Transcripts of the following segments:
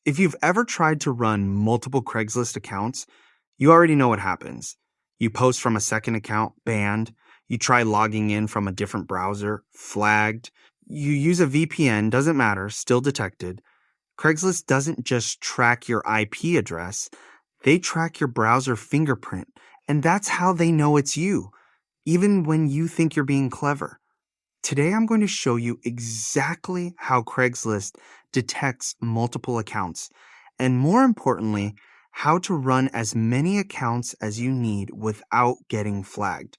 If you've ever tried to run multiple Craigslist accounts, you already know what happens. You post from a second account, banned. You try logging in from a different browser, flagged. You use a VPN, doesn't matter, still detected. Craigslist doesn't just track your IP address, they track your browser fingerprint, and that's how they know it's you, even when you think you're being clever. Today, I'm going to show you exactly how Craigslist detects multiple accounts, and more importantly, how to run as many accounts as you need without getting flagged.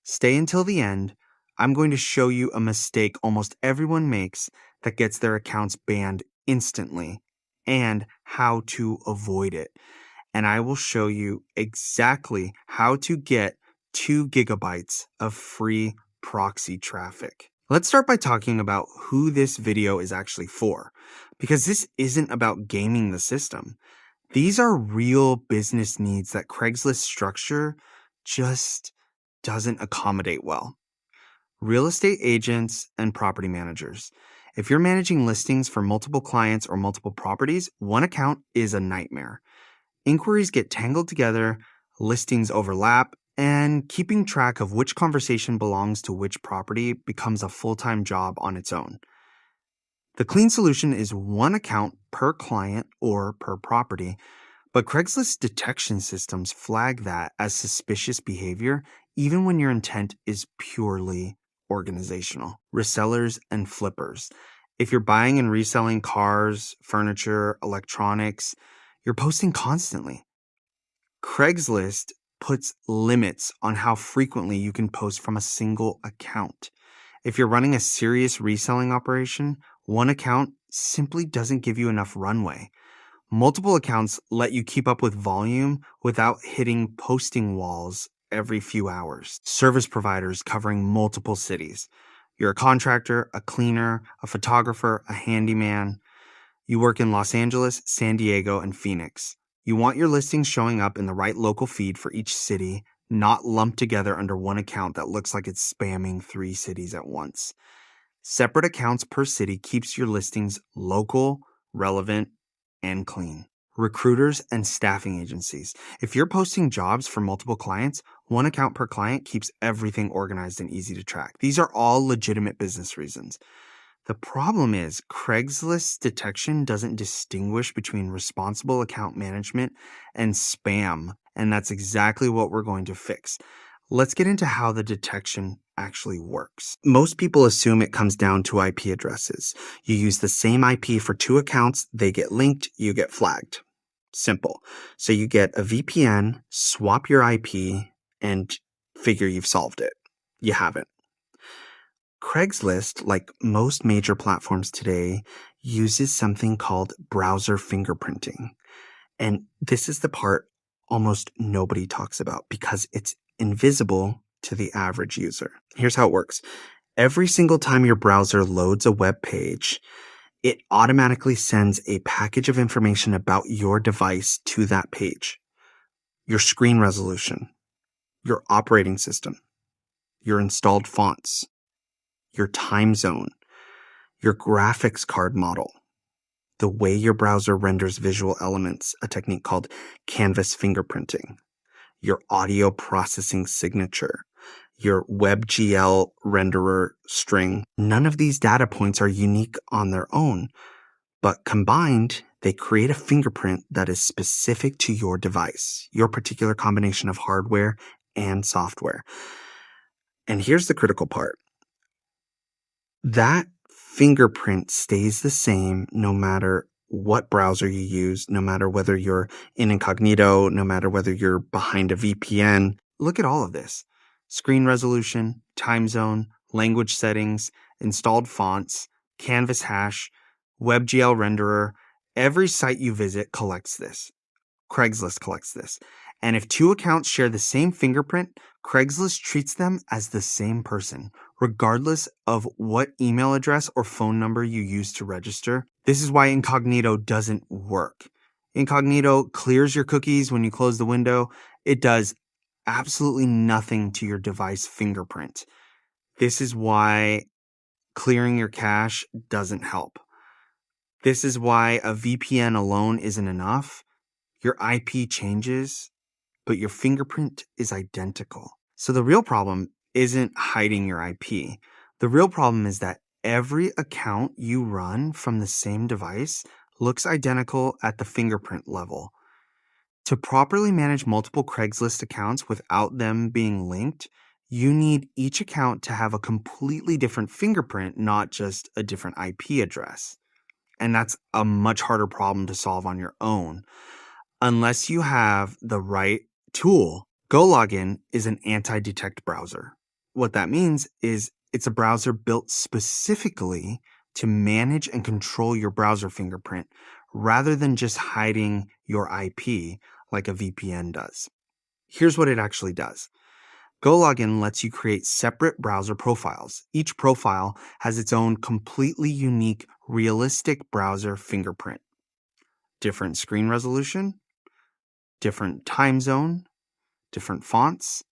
Stay until the end. I'm going to show you a mistake almost everyone makes that gets their accounts banned instantly and how to avoid it. And I will show you exactly how to get 2 gigabytes of free proxy traffic. Let's start by talking about who this video is actually for, because this isn't about gaming the system. These are real business needs that Craigslist structure just doesn't accommodate well. Real estate agents and property managers. If you're managing listings for multiple clients or multiple properties, one account is a nightmare. Inquiries get tangled together, listings overlap, and keeping track of which conversation belongs to which property becomes a full-time job on its own. The clean solution is one account per client or per property, but Craigslist detection systems flag that as suspicious behavior even when your intent is purely organizational. Resellers and flippers. If you're buying and reselling cars, furniture, electronics, you're posting constantly. Craigslist puts limits on how frequently you can post from a single account. If you're running a serious reselling operation, one account simply doesn't give you enough runway. Multiple accounts let you keep up with volume without hitting posting walls every few hours. Service providers covering multiple cities. You're a contractor, a cleaner, a photographer, a handyman. You work in Los Angeles, San Diego, and Phoenix. You want your listings showing up in the right local feed for each city, not lumped together under one account that looks like it's spamming 3 cities at once. Separate accounts per city keeps your listings local, relevant, and clean. Recruiters and staffing agencies. If you're posting jobs for multiple clients, one account per client keeps everything organized and easy to track. These are all legitimate business reasons. The problem is Craigslist detection doesn't distinguish between responsible account management and spam, and that's exactly what we're going to fix. Let's get into how the detection actually works. Most people assume it comes down to IP addresses. You use the same IP for 2 accounts, they get linked, you get flagged. Simple. So you get a VPN, swap your IP, and figure you've solved it. You haven't. Craigslist, like most major platforms today, uses something called browser fingerprinting. And this is the part almost nobody talks about because it's invisible to the average user. Here's how it works. Every single time your browser loads a web page, it automatically sends a package of information about your device to that page. Your screen resolution, your operating system, your installed fonts, your time zone, your graphics card model, the way your browser renders visual elements, a technique called canvas fingerprinting, your audio processing signature, your WebGL renderer string. None of these data points are unique on their own, but combined, they create a fingerprint that is specific to your device, your particular combination of hardware and software. And here's the critical part. That fingerprint stays the same no matter what browser you use, no matter whether you're in incognito, no matter whether you're behind a VPN. Look at all of this. Screen resolution, time zone, language settings, installed fonts, canvas hash, WebGL renderer. Every site you visit collects this. Craigslist collects this. And if 2 accounts share the same fingerprint, Craigslist treats them as the same person, regardless of what email address or phone number you use to register. This is why incognito doesn't work. Incognito clears your cookies when you close the window. It does absolutely nothing to your device fingerprint. This is why clearing your cache doesn't help. This is why a VPN alone isn't enough. Your IP changes, but your fingerprint is identical. So the real problem isn't hiding your IP. The real problem is that every account you run from the same device looks identical at the fingerprint level. To properly manage multiple Craigslist accounts without them being linked, you need each account to have a completely different fingerprint, not just a different IP address. And that's a much harder problem to solve on your own. Unless you have the right tool. GoLogin is an anti-detect browser. What that means is it's a browser built specifically to manage and control your browser fingerprint rather than just hiding your IP like a VPN does. Here's what it actually does. GoLogin lets you create separate browser profiles. Each profile has its own completely unique, realistic browser fingerprint. Different screen resolution, different time zone, different fonts,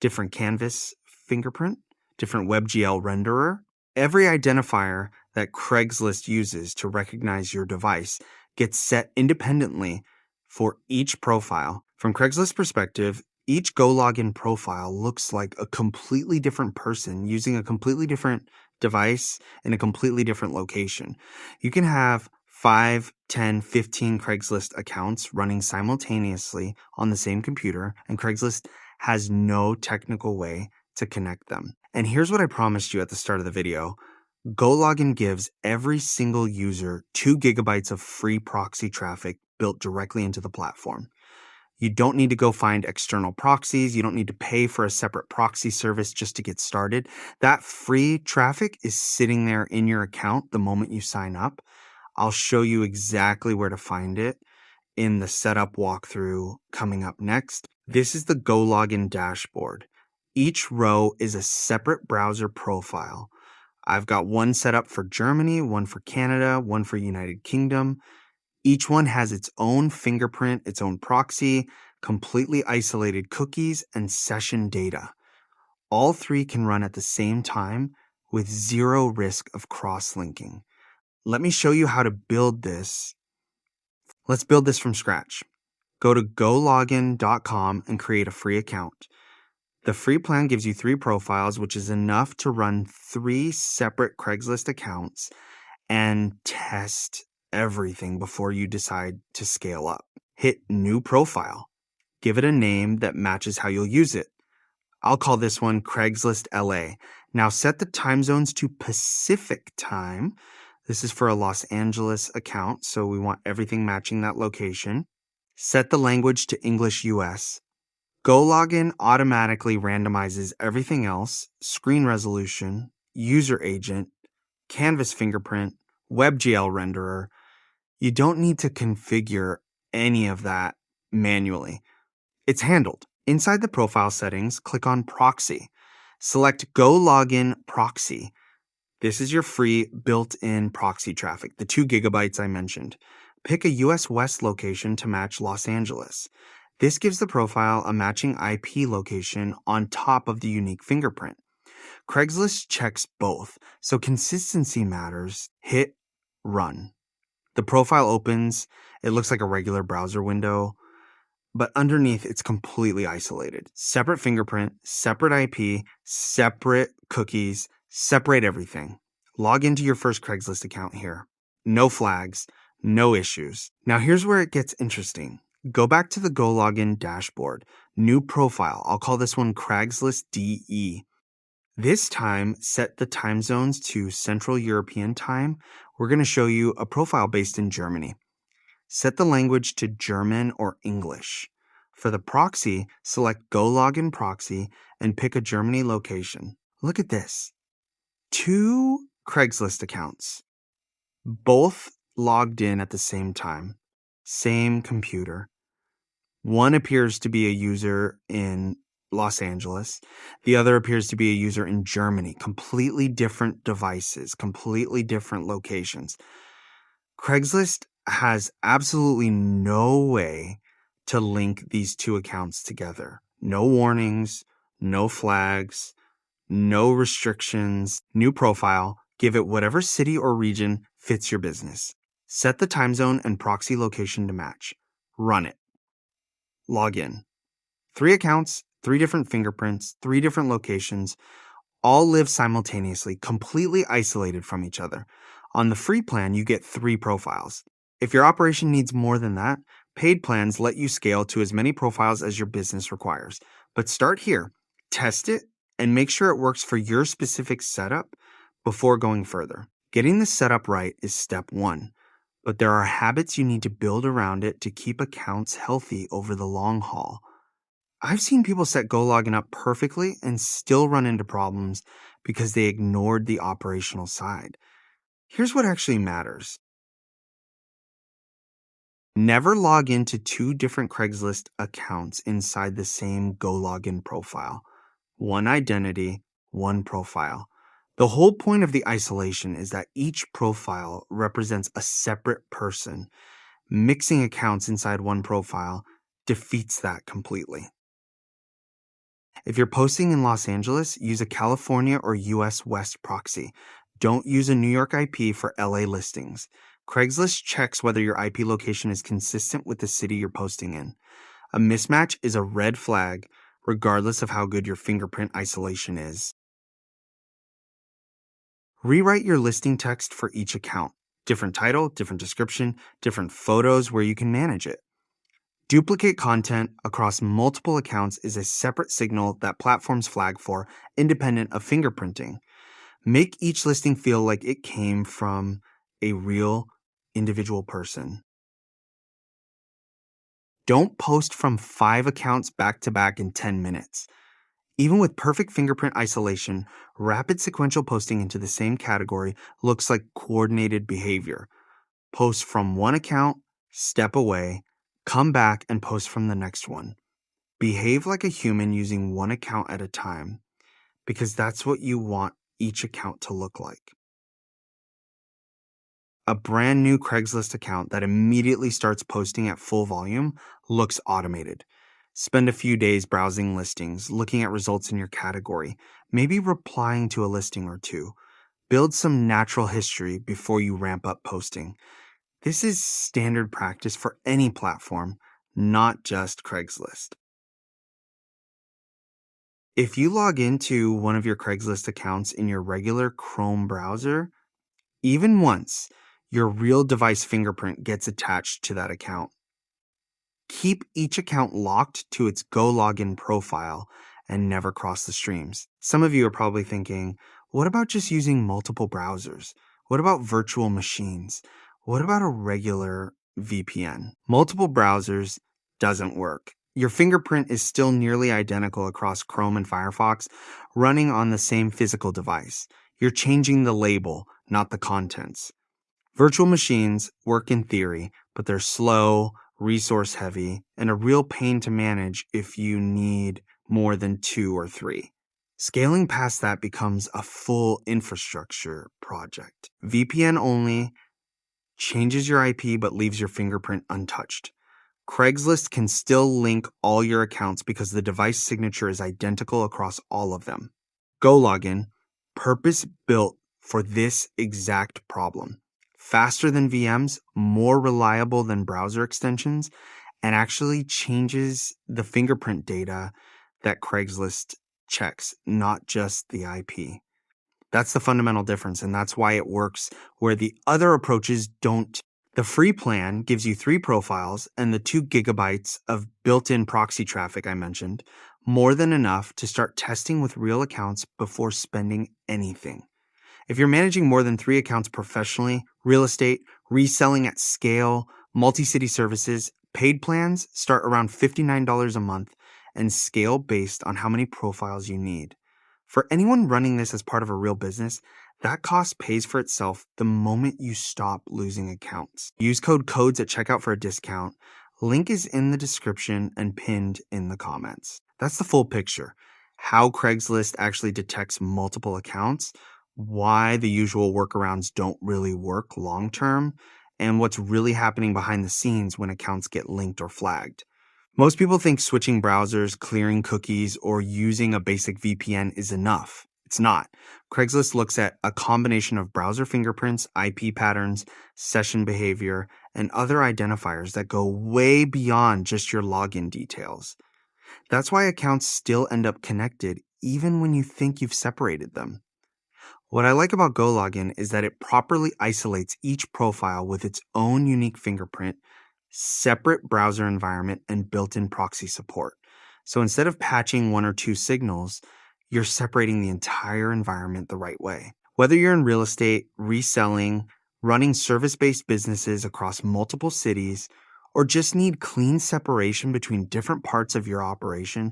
different canvas fingerprint, different WebGL renderer. Every identifier that Craigslist uses to recognize your device gets set independently for each profile. From Craigslist's perspective, each GoLogin profile looks like a completely different person using a completely different device in a completely different location. You can have 5, 10, 15 Craigslist accounts running simultaneously on the same computer, and Craigslist has no technical way to connect them. And here's what I promised you at the start of the video. GoLogin gives every single user 2 gigabytes of free proxy traffic built directly into the platform. You don't need to go find external proxies. You don't need to pay for a separate proxy service just to get started. That free traffic is sitting there in your account the moment you sign up. I'll show you exactly where to find it in the setup walkthrough coming up next. This is the GoLogin dashboard. Each row is a separate browser profile. I've got one set up for Germany, one for Canada, one for United Kingdom. Each one has its own fingerprint, its own proxy, completely isolated cookies, and session data. All 3 can run at the same time with zero risk of cross-linking. Let me show you how to build this. Let's build this from scratch. Go to gologin.com and create a free account. The free plan gives you 3 profiles, which is enough to run 3 separate Craigslist accounts and test everything before you decide to scale up. Hit New Profile. Give it a name that matches how you'll use it. I'll call this one Craigslist LA. Now set the time zones to Pacific time. This is for a Los Angeles account, so we want everything matching that location. Set the language to English US. GoLogin automatically randomizes everything else: screen resolution, user agent, canvas fingerprint, WebGL renderer. You don't need to configure any of that manually. It's handled. Inside the profile settings, click on Proxy. Select GoLogin Proxy. This is your free built-in proxy traffic, the 2 gigabytes I mentioned. Pick a US West location to match Los Angeles. This gives the profile a matching IP location on top of the unique fingerprint. Craigslist checks both, so consistency matters. Hit Run. The profile opens. It looks like a regular browser window, but underneath it's completely isolated. Separate fingerprint, separate IP, separate cookies, separate everything. Log into your first Craigslist account here. No flags, no issues. Now here's where it gets interesting. Go back to the GoLogin dashboard. New profile. I'll call this one Craigslist DE. This time, set the time zones to Central European Time. We're going to show you a profile based in Germany. Set the language to German or English. For the proxy, select GoLogin Proxy and pick a Germany location. Look at this. 2 Craigslist accounts, both logged in at the same time, same computer. One appears to be a user in Los Angeles. The other appears to be a user in Germany. Completely different devices, completely different locations. Craigslist has absolutely no way to link these 2 accounts together. No warnings, no flags, no restrictions. New profile. Give it whatever city or region fits your business. Set the time zone and proxy location to match. Run it. Log in. 3 accounts, 3 different fingerprints, 3 different locations, all live simultaneously, completely isolated from each other. On the free plan, you get 3 profiles. If your operation needs more than that, paid plans let you scale to as many profiles as your business requires. But start here, test it, and make sure it works for your specific setup before going further. Getting the setup right is step 1, but there are habits you need to build around it to keep accounts healthy over the long haul. I've seen people set Go Login up perfectly and still run into problems because they ignored the operational side. Here's what actually matters. Never log into 2 different Craigslist accounts inside the same Go Login profile. One identity, one profile. The whole point of the isolation is that each profile represents a separate person. Mixing accounts inside one profile defeats that completely. If you're posting in Los Angeles, use a California or US West proxy. Don't use a New York IP for LA listings. Craigslist checks whether your IP location is consistent with the city you're posting in. A mismatch is a red flag, regardless of how good your fingerprint isolation is. Rewrite your listing text for each account. Different title, different description, different photos where you can manage it. Duplicate content across multiple accounts is a separate signal that platforms flag for, independent of fingerprinting. Make each listing feel like it came from a real individual person. Don't post from 5 accounts back to back in 10 minutes. Even with perfect fingerprint isolation, rapid sequential posting into the same category looks like coordinated behavior. Post from one account, step away, come back and post from the next one. Behave like a human using one account at a time, because that's what you want each account to look like. A brand new Craigslist account that immediately starts posting at full volume looks automated. Spend a few days browsing listings, looking at results in your category, maybe replying to a listing or two. Build some natural history before you ramp up posting. This is standard practice for any platform, not just Craigslist. If you log into one of your Craigslist accounts in your regular Chrome browser, even once, your real device fingerprint gets attached to that account. Keep each account locked to its Go Login profile and never cross the streams. Some of you are probably thinking, what about just using multiple browsers? What about virtual machines? What about a regular VPN? Multiple browsers doesn't work. Your fingerprint is still nearly identical across Chrome and Firefox, running on the same physical device. You're changing the label, not the contents. Virtual machines work in theory, but they're slow, resource heavy, and a real pain to manage if you need more than 2 or 3. Scaling past that becomes a full infrastructure project. VPN only changes your IP but leaves your fingerprint untouched. Craigslist can still link all your accounts because the device signature is identical across all of them. Go Login, purpose built for this exact problem. Faster than VMs, more reliable than browser extensions, and actually changes the fingerprint data that Craigslist checks, not just the IP. That's the fundamental difference, and that's why it works where the other approaches don't. The free plan gives you 3 profiles and the 2 gigabytes of built-in proxy traffic I mentioned, more than enough to start testing with real accounts before spending anything. If you're managing more than 3 accounts professionally, real estate, reselling at scale, multi-city services, paid plans start around $59 a month and scale based on how many profiles you need. For anyone running this as part of a real business, that cost pays for itself the moment you stop losing accounts. Use code CODES at checkout for a discount. Link is in the description and pinned in the comments. That's the full picture. How Craigslist actually detects multiple accounts, why the usual workarounds don't really work long term, and what's really happening behind the scenes when accounts get linked or flagged. Most people think switching browsers, clearing cookies, or using a basic VPN is enough. It's not. Craigslist looks at a combination of browser fingerprints, IP patterns, session behavior, and other identifiers that go way beyond just your login details. That's why accounts still end up connected even when you think you've separated them. What I like about GoLogin is that it properly isolates each profile with its own unique fingerprint, separate browser environment, and built-in proxy support. So instead of patching one or two signals, you're separating the entire environment the right way. Whether you're in real estate, reselling, running service-based businesses across multiple cities, or just need clean separation between different parts of your operation,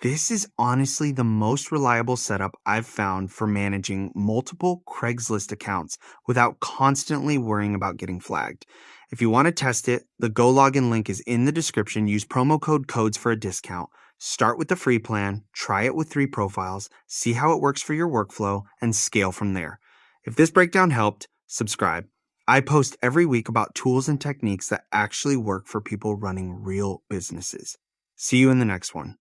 this is honestly the most reliable setup I've found for managing multiple Craigslist accounts without constantly worrying about getting flagged. If you want to test it, the Go Login link is in the description. Use promo code CODES for a discount. Start with the free plan, try it with 3 profiles, see how it works for your workflow, and scale from there. If this breakdown helped, subscribe. I post every week about tools and techniques that actually work for people running real businesses. See you in the next one.